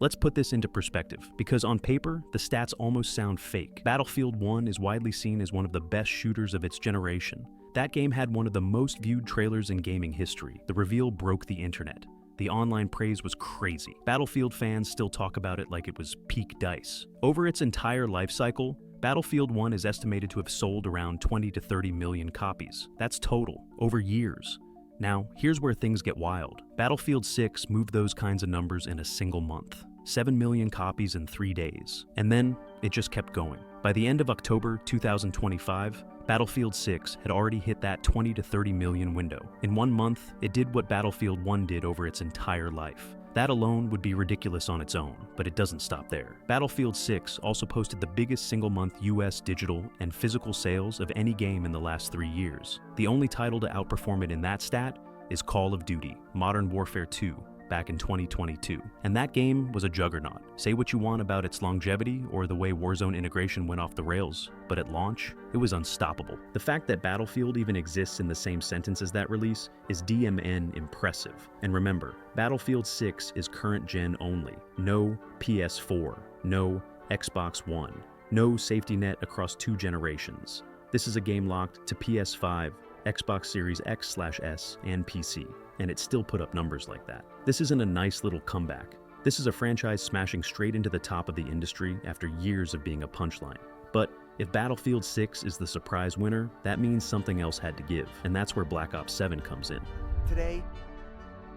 Let's put this into perspective, because on paper, the stats almost sound fake. Battlefield 1 is widely seen as one of the best shooters of its generation. That game had one of the most viewed trailers in gaming history. The reveal broke the internet. The online praise was crazy. Battlefield fans still talk about it like it was peak DICE. Over its entire life cycle, Battlefield 1 is estimated to have sold around 20 to 30 million copies. That's total, over years. Now, here's where things get wild. Battlefield 6 moved those kinds of numbers in a single month. 7 million copies in 3 days. And then, it just kept going. By the end of October 2025, Battlefield 6 had already hit that 20 to 30 million window. In 1 month, it did what Battlefield 1 did over its entire life. That alone would be ridiculous on its own, but it doesn't stop there. Battlefield 6 also posted the biggest single-month US digital and physical sales of any game in the last 3 years. The only title to outperform it in that stat is Call of Duty: Modern Warfare 2, back in 2022. And that game was a juggernaut. Say what you want about its longevity or the way Warzone integration went off the rails, but at launch, it was unstoppable. The fact that Battlefield even exists in the same sentence as that release is DMN impressive. And remember, Battlefield 6 is current gen only. No PS4, no Xbox One, no safety net across 2 generations. This is a game locked to PS5, Xbox Series X/S, and PC. And it still put up numbers like that. This isn't a nice little comeback. This is a franchise smashing straight into the top of the industry after years of being a punchline. But if Battlefield 6 is the surprise winner, that means something else had to give, and that's where Black Ops 7 comes in. Today,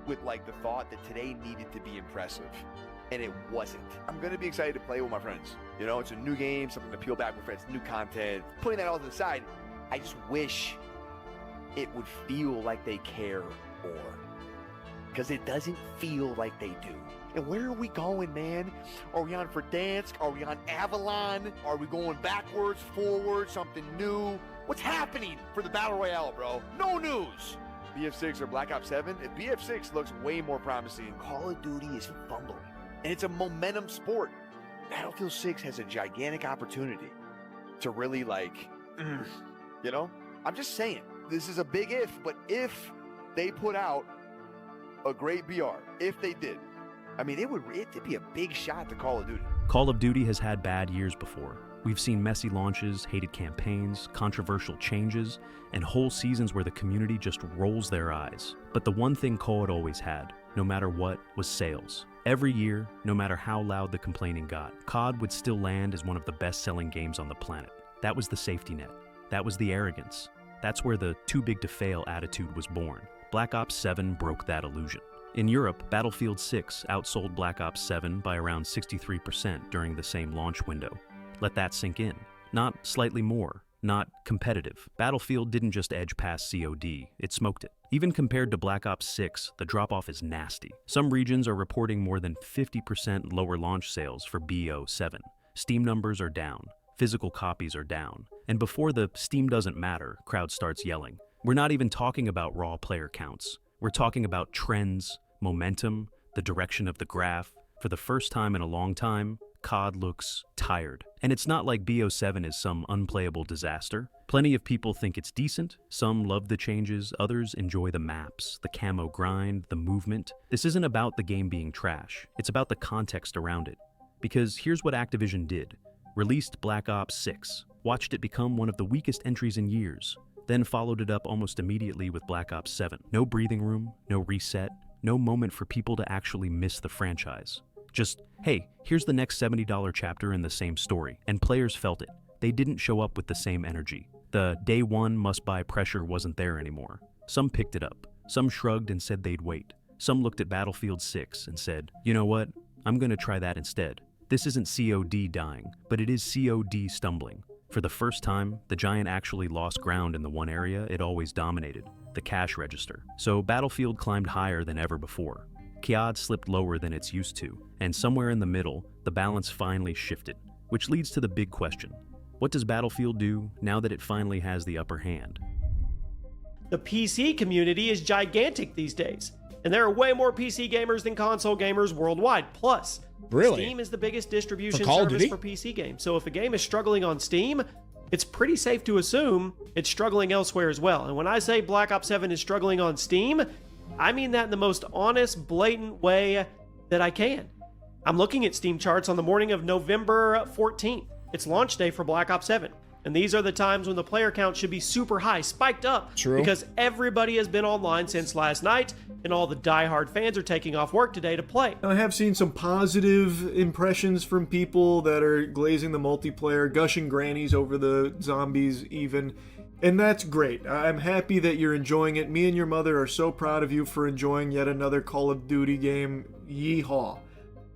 with like the thought that today needed to be impressive, and it wasn't. I'm gonna be excited to play with my friends. You know, it's a new game, something to peel back with friends, new content. Putting that all to the side, I just wish it would feel like they care more, because it doesn't feel like they do. And where are we going, man? Are we on Verdansk? Are we on Avalon? Are we going backwards, forwards, something new? What's happening for the Battle Royale, bro? No news. BF6 or Black Ops 7? If BF6 looks way more promising, Call of Duty is fumbling. And it's a momentum sport. Battlefield 6 has a gigantic opportunity to really you know? I'm just saying, this is a big if, but if they put out a great BR, if they did, I mean, it'd be a big shot to Call of Duty. Call of Duty has had bad years before. We've seen messy launches, hated campaigns, controversial changes, and whole seasons where the community just rolls their eyes. But the one thing COD always had, no matter what, was sales. Every year, no matter how loud the complaining got, COD would still land as one of the best-selling games on the planet. That was the safety net. That was the arrogance. That's where the too-big-to-fail attitude was born. Black Ops 7 broke that illusion. In Europe, Battlefield 6 outsold Black Ops 7 by around 63% during the same launch window. Let that sink in. Not slightly more, not competitive. Battlefield didn't just edge past COD, it smoked it. Even compared to Black Ops 6, the drop-off is nasty. Some regions are reporting more than 50% lower launch sales for BO7. Steam numbers are down. Physical copies are down. And before the "Steam doesn't matter" crowd starts yelling, we're not even talking about raw player counts. We're talking about trends, momentum, the direction of the graph. For the first time in a long time, COD looks tired. And it's not like BO7 is some unplayable disaster. Plenty of people think it's decent. Some love the changes, others enjoy the maps, the camo grind, the movement. This isn't about the game being trash. It's about the context around it. Because here's what Activision did. Released Black Ops 6, watched it become one of the weakest entries in years, then followed it up almost immediately with Black Ops 7. No breathing room, no reset, no moment for people to actually miss the franchise. Just, hey, here's the next $70 chapter in the same story. And players felt it. They didn't show up with the same energy. The day one must-buy pressure wasn't there anymore. Some picked it up. Some shrugged and said they'd wait. Some looked at Battlefield 6 and said, you know what, I'm gonna try that instead. This isn't COD dying, but it is COD stumbling. For the first time, the giant actually lost ground in the one area it always dominated, the cash register. So Battlefield climbed higher than ever before. COD slipped lower than it's used to, and somewhere in the middle, the balance finally shifted, which leads to the big question. What does Battlefield do now that it finally has the upper hand? The PC community is gigantic these days, and there are way more PC gamers than console gamers worldwide. Plus, Really? Steam is the biggest distribution Call of service Duty? for PC games. So if a game is struggling on Steam, it's pretty safe to assume it's struggling elsewhere as well. And when I say Black Ops 7 is struggling on Steam, I mean that in the most honest, blatant way that I can. I'm looking at Steam charts on the morning of November 14th. It's launch day for Black Ops 7. And these are the times when the player count should be super high, spiked up. True. Because everybody has been online since last night, and all the diehard fans are taking off work today to play. I have seen some positive impressions from people that are glazing the multiplayer, gushing grannies over the zombies even. And that's great. I'm happy that you're enjoying it. Me and your mother are so proud of you for enjoying yet another Call of Duty game. Yeehaw.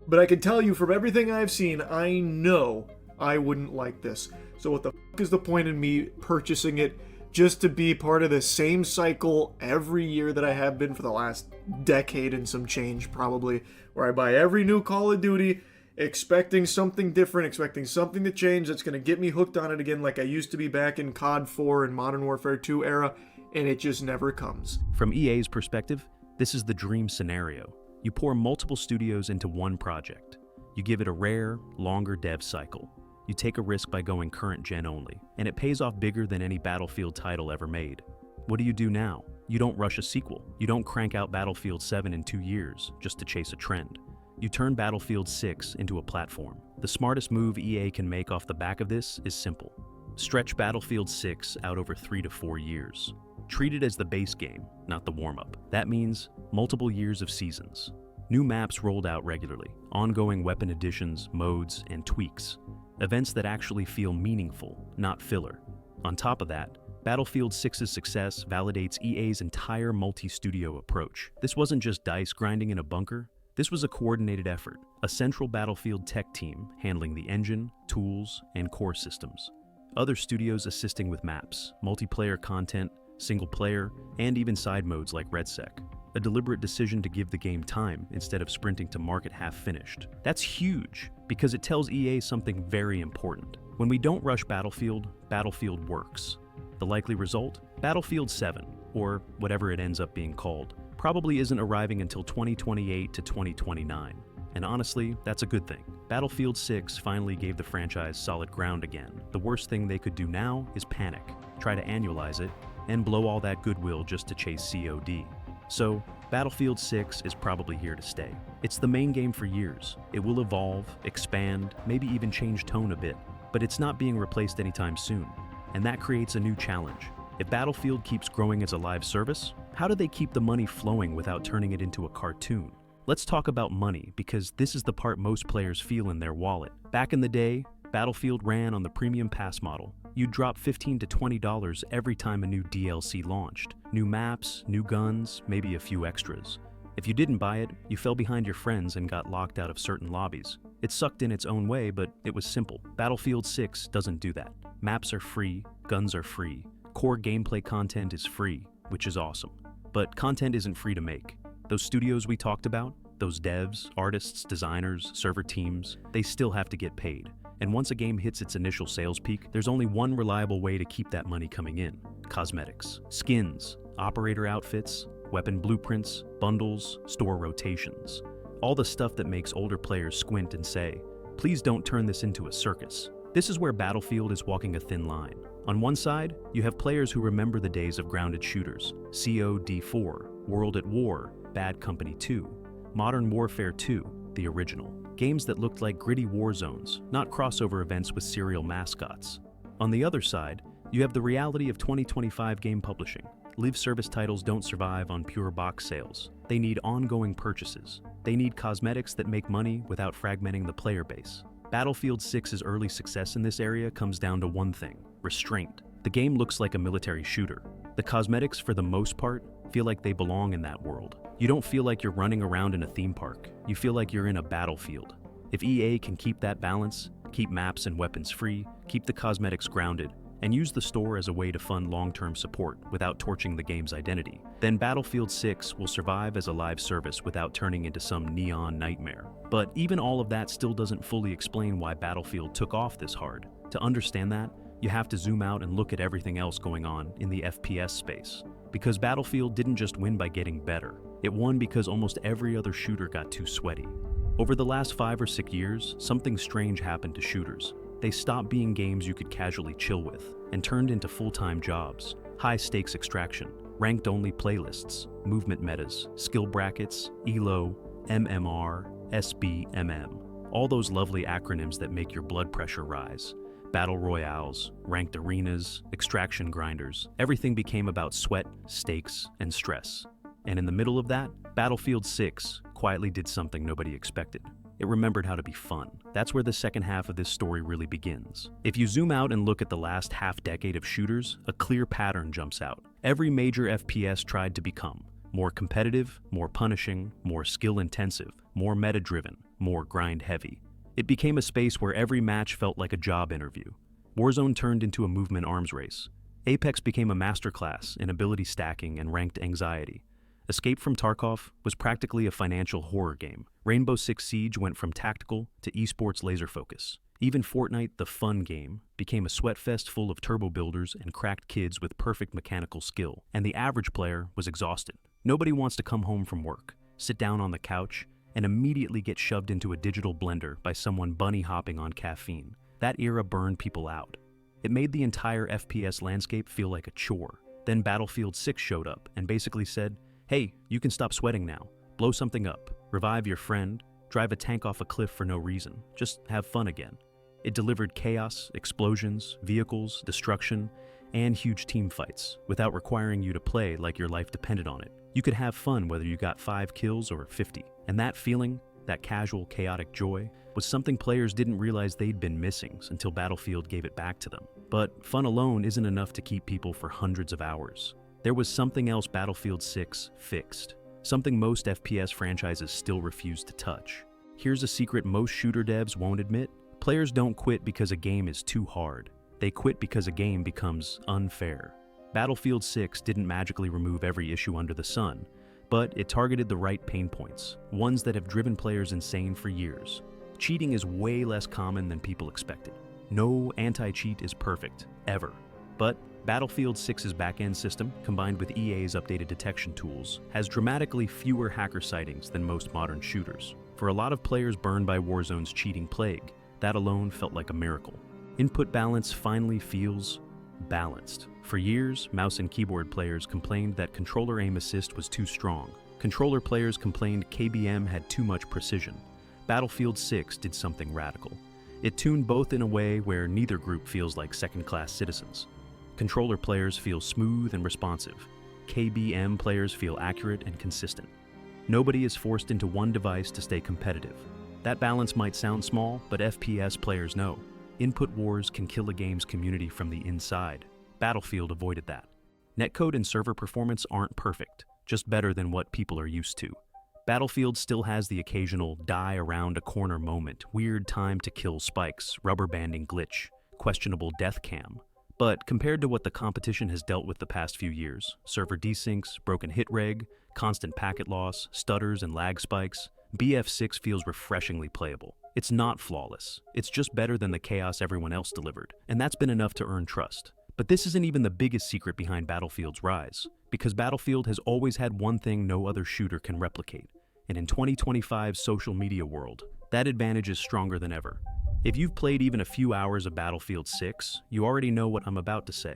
But I can tell you from everything I've seen, I know I wouldn't like this. So what the fuck is the point in me purchasing it just to be part of the same cycle every year that I have been for the last decade and some change probably, where I buy every new Call of Duty expecting something different, expecting something to change that's going to get me hooked on it again like I used to be back in COD 4 and Modern Warfare 2 era, and it just never comes. From EA's perspective, this is the dream scenario. You pour multiple studios into one project. You give it a rare, longer dev cycle. You take a risk by going current gen only, and it pays off bigger than any Battlefield title ever made. What do you do now? You don't rush a sequel. You don't crank out Battlefield 7 in 2 years just to chase a trend. You turn Battlefield 6 into a platform. The smartest move EA can make off the back of this is simple. Stretch Battlefield 6 out over 3 to 4 years. Treat it as the base game, not the warm-up. That means multiple years of seasons. New maps rolled out regularly, ongoing weapon additions, modes, and tweaks. Events that actually feel meaningful, not filler. On top of that, Battlefield 6's success validates EA's entire multi-studio approach. This wasn't just DICE grinding in a bunker. This was a coordinated effort, a central Battlefield tech team handling the engine, tools, and core systems. Other studios assisting with maps, multiplayer content, single player, and even side modes like RedSec. A deliberate decision to give the game time instead of sprinting to market half-finished. That's huge, because it tells EA something very important. When we don't rush Battlefield, Battlefield works. The likely result? Battlefield 7, or whatever it ends up being called, probably isn't arriving until 2028 to 2029. And honestly, that's a good thing. Battlefield 6 finally gave the franchise solid ground again. The worst thing they could do now is panic, try to annualize it, and blow all that goodwill just to chase COD. So, Battlefield 6 is probably here to stay. It's the main game for years. It will evolve, expand, maybe even change tone a bit, but it's not being replaced anytime soon. And that creates a new challenge. If Battlefield keeps growing as a live service, how do they keep the money flowing without turning it into a cartoon? Let's talk about money, because this is the part most players feel in their wallet. Back in the day, Battlefield ran on the premium pass model. You'd drop $15 to $20 every time a new DLC launched. New maps, new guns, maybe a few extras. If you didn't buy it, you fell behind your friends and got locked out of certain lobbies. It sucked in its own way, but it was simple. Battlefield 6 doesn't do that. Maps are free, guns are free, core gameplay content is free, which is awesome. But content isn't free to make. Those studios we talked about, those devs, artists, designers, server teams, they still have to get paid. And once a game hits its initial sales peak, there's only one reliable way to keep that money coming in: cosmetics, skins, operator outfits, weapon blueprints, bundles, store rotations. All the stuff that makes older players squint and say, please don't turn this into a circus. This is where Battlefield is walking a thin line. On one side, you have players who remember the days of grounded shooters, COD4, World at War, Bad Company 2, Modern Warfare 2, the original. Games that looked like gritty war zones, not crossover events with serial mascots. On the other side, you have the reality of 2025 game publishing. Live service titles don't survive on pure box sales. They need ongoing purchases. They need cosmetics that make money without fragmenting the player base. Battlefield 6's early success in this area comes down to one thing: restraint. The game looks like a military shooter. The cosmetics, for the most part, feel like they belong in that world. You don't feel like you're running around in a theme park. You feel like you're in a battlefield. If EA can keep that balance, keep maps and weapons free, keep the cosmetics grounded, and use the store as a way to fund long-term support without torching the game's identity, then Battlefield 6 will survive as a live service without turning into some neon nightmare. But even all of that still doesn't fully explain why Battlefield took off this hard. To understand that, you have to zoom out and look at everything else going on in the FPS space. Because Battlefield didn't just win by getting better. It won because almost every other shooter got too sweaty. Over the last 5 or 6 years, something strange happened to shooters. They stopped being games you could casually chill with, and turned into full-time jobs. High-stakes extraction, ranked-only playlists, movement metas, skill brackets, ELO, MMR, SBMM. All those lovely acronyms that make your blood pressure rise. Battle royales, ranked arenas, extraction grinders. Everything became about sweat, stakes, and stress. And in the middle of that, Battlefield 6 quietly did something nobody expected. It remembered how to be fun. That's where the second half of this story really begins. If you zoom out and look at the last half-decade of shooters, a clear pattern jumps out. Every major FPS tried to become more competitive, more punishing, more skill-intensive, more meta-driven, more grind-heavy. It became a space where every match felt like a job interview. Warzone turned into a movement arms race. Apex became a masterclass in ability stacking and ranked anxiety. Escape from Tarkov was practically a financial horror game. Rainbow Six Siege went from tactical to esports laser focus. Even Fortnite, the fun game, became a sweatfest full of turbo builders and cracked kids with perfect mechanical skill, and the average player was exhausted. Nobody wants to come home from work, sit down on the couch, and immediately get shoved into a digital blender by someone bunny hopping on caffeine. That era burned people out. It made the entire FPS landscape feel like a chore. Then Battlefield 6 showed up and basically said, hey, you can stop sweating now. Blow something up, revive your friend, drive a tank off a cliff for no reason. Just have fun again. It delivered chaos, explosions, vehicles, destruction, and huge team fights without requiring you to play like your life depended on it. You could have fun whether you got 5 kills or 50. And that feeling, that casual, chaotic joy, was something players didn't realize they'd been missing until Battlefield gave it back to them. But fun alone isn't enough to keep people for hundreds of hours. There was something else Battlefield 6 fixed. Something most FPS franchises still refuse to touch. Here's a secret most shooter devs won't admit. Players don't quit because a game is too hard. They quit because a game becomes unfair. Battlefield 6 didn't magically remove every issue under the sun, but it targeted the right pain points, ones that have driven players insane for years. Cheating is way less common than people expected. No anti-cheat is perfect, ever. But Battlefield 6's back-end system, combined with EA's updated detection tools, has dramatically fewer hacker sightings than most modern shooters. For a lot of players burned by Warzone's cheating plague, that alone felt like a miracle. Input balance finally feels balanced. For years, mouse and keyboard players complained that controller aim assist was too strong. Controller players complained KBM had too much precision. Battlefield 6 did something radical. It tuned both in a way where neither group feels like second-class citizens. Controller players feel smooth and responsive. KBM players feel accurate and consistent. Nobody is forced into one device to stay competitive. That balance might sound small, but FPS players know. Input wars can kill a game's community from the inside. Battlefield avoided that. Netcode and server performance aren't perfect, just better than what people are used to. Battlefield still has the occasional die around a corner moment, weird time to kill spikes, rubber banding glitch, questionable death cam. But compared to what the competition has dealt with the past few years, server desyncs, broken hit reg, constant packet loss, stutters and lag spikes, BF6 feels refreshingly playable. It's not flawless. It's just better than the chaos everyone else delivered, and that's been enough to earn trust. But this isn't even the biggest secret behind Battlefield's rise, because Battlefield has always had one thing no other shooter can replicate. And in 2025's social media world, that advantage is stronger than ever. If you've played even a few hours of Battlefield 6, you already know what I'm about to say.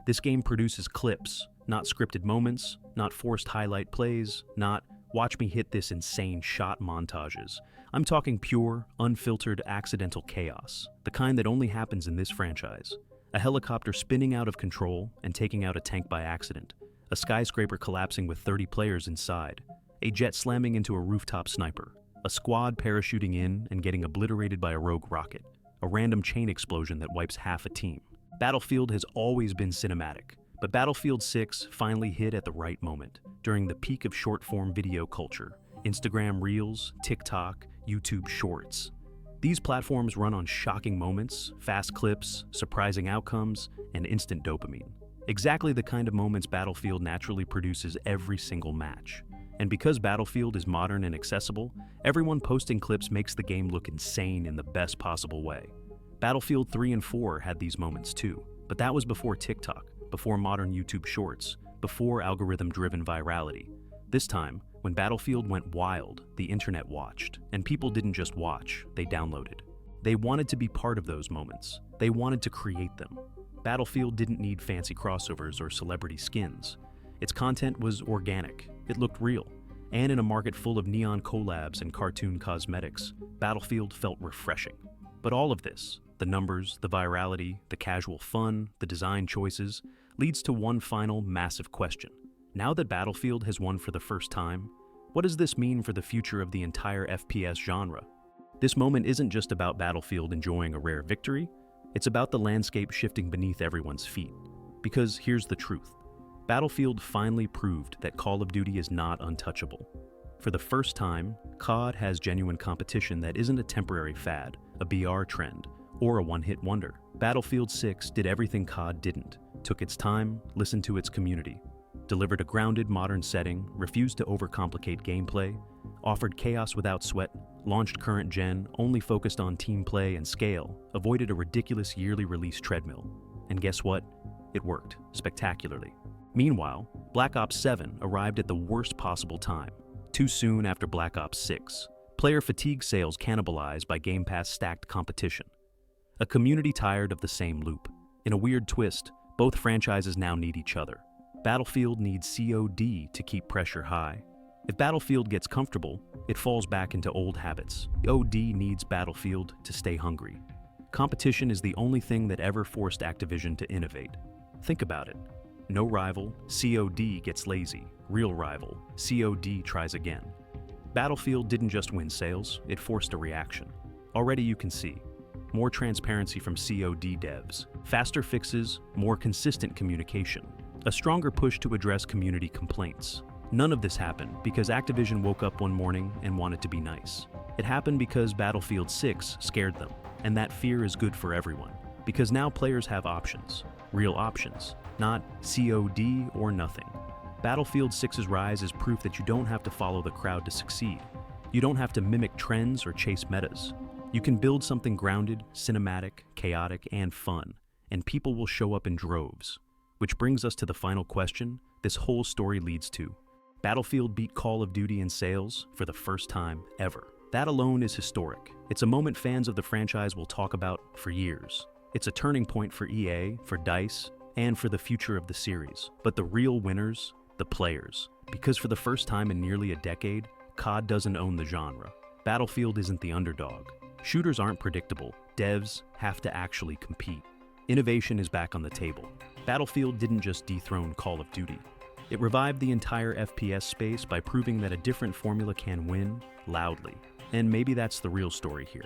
This game produces clips, not scripted moments, not forced highlight plays, not watch me hit this insane shot montages. I'm talking pure, unfiltered, accidental chaos, the kind that only happens in this franchise. A helicopter spinning out of control and taking out a tank by accident, a skyscraper collapsing with 30 players inside, a jet slamming into a rooftop sniper, a squad parachuting in and getting obliterated by a rogue rocket, a random chain explosion that wipes half a team. Battlefield has always been cinematic, but Battlefield 6 finally hit at the right moment, during the peak of short-form video culture, Instagram Reels, TikTok, YouTube Shorts. These platforms run on shocking moments, fast clips, surprising outcomes, and instant dopamine. Exactly the kind of moments Battlefield naturally produces every single match. And because Battlefield is modern and accessible, everyone posting clips makes the game look insane in the best possible way. Battlefield 3 and 4 had these moments too, but that was before TikTok, before modern YouTube Shorts, before algorithm-driven virality. This time, when Battlefield went wild, the internet watched, and people didn't just watch, they downloaded. They wanted to be part of those moments. They wanted to create them. Battlefield didn't need fancy crossovers or celebrity skins. Its content was organic, it looked real, And in a market full of neon collabs and cartoon cosmetics, Battlefield felt refreshing. But all of this, the numbers, the virality, the casual fun, the design choices, leads to one final massive question. Now that Battlefield has won for the first time, what does this mean for the future of the entire FPS genre? This moment isn't just about Battlefield enjoying a rare victory, it's about the landscape shifting beneath everyone's feet. Because here's the truth. Battlefield finally proved that Call of Duty is not untouchable. For the first time, COD has genuine competition that isn't a temporary fad, a BR trend, or a one-hit wonder. Battlefield 6 did everything COD didn't, took its time, listened to its community, delivered a grounded modern setting, refused to overcomplicate gameplay, offered chaos without sweat, launched current gen, only focused on team play and scale, avoided a ridiculous yearly release treadmill. And guess what? It worked, spectacularly. Meanwhile, Black Ops 7 arrived at the worst possible time, too soon after Black Ops 6. Player fatigue sales cannibalized by Game Pass stacked competition. A community tired of the same loop. In a weird twist, both franchises now need each other. Battlefield needs COD to keep pressure high. If Battlefield gets comfortable, it falls back into old habits. OD needs Battlefield to stay hungry. Competition is the only thing that ever forced Activision to innovate. Think about it. No rival, COD gets lazy. Real rival, COD tries again. Battlefield didn't just win sales, it forced a reaction. Already you can see. More transparency from COD devs, faster fixes, more consistent communication, a stronger push to address community complaints. None of this happened because Activision woke up one morning and wanted to be nice. It happened because Battlefield 6 scared them, and that fear is good for everyone, because now players have options, real options, not COD or nothing. Battlefield 6's rise is proof that you don't have to follow the crowd to succeed. You don't have to mimic trends or chase metas. You can build something grounded, cinematic, chaotic, and fun, and people will show up in droves. Which brings us to the final question this whole story leads to. Battlefield beat Call of Duty in sales for the first time ever. That alone is historic. It's a moment fans of the franchise will talk about for years. It's a turning point for EA, for DICE, and for the future of the series. But the real winners, the players. Because for the first time in nearly a decade, COD doesn't own the genre. Battlefield isn't the underdog. Shooters aren't predictable. Devs have to actually compete. Innovation is back on the table. Battlefield didn't just dethrone Call of Duty. It revived the entire FPS space by proving that a different formula can win loudly. And maybe that's the real story here.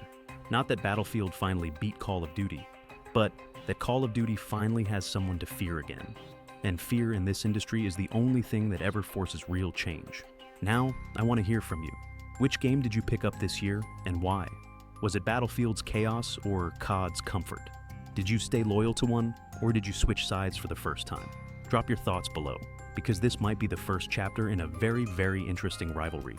Not that Battlefield finally beat Call of Duty, but that Call of Duty finally has someone to fear again. And fear in this industry is the only thing that ever forces real change. Now, I want to hear from you. Which game did you pick up this year, and why? Was it Battlefield's chaos or COD's comfort? Did you stay loyal to one, or did you switch sides for the first time? Drop your thoughts below, because this might be the first chapter in a very, very interesting rivalry.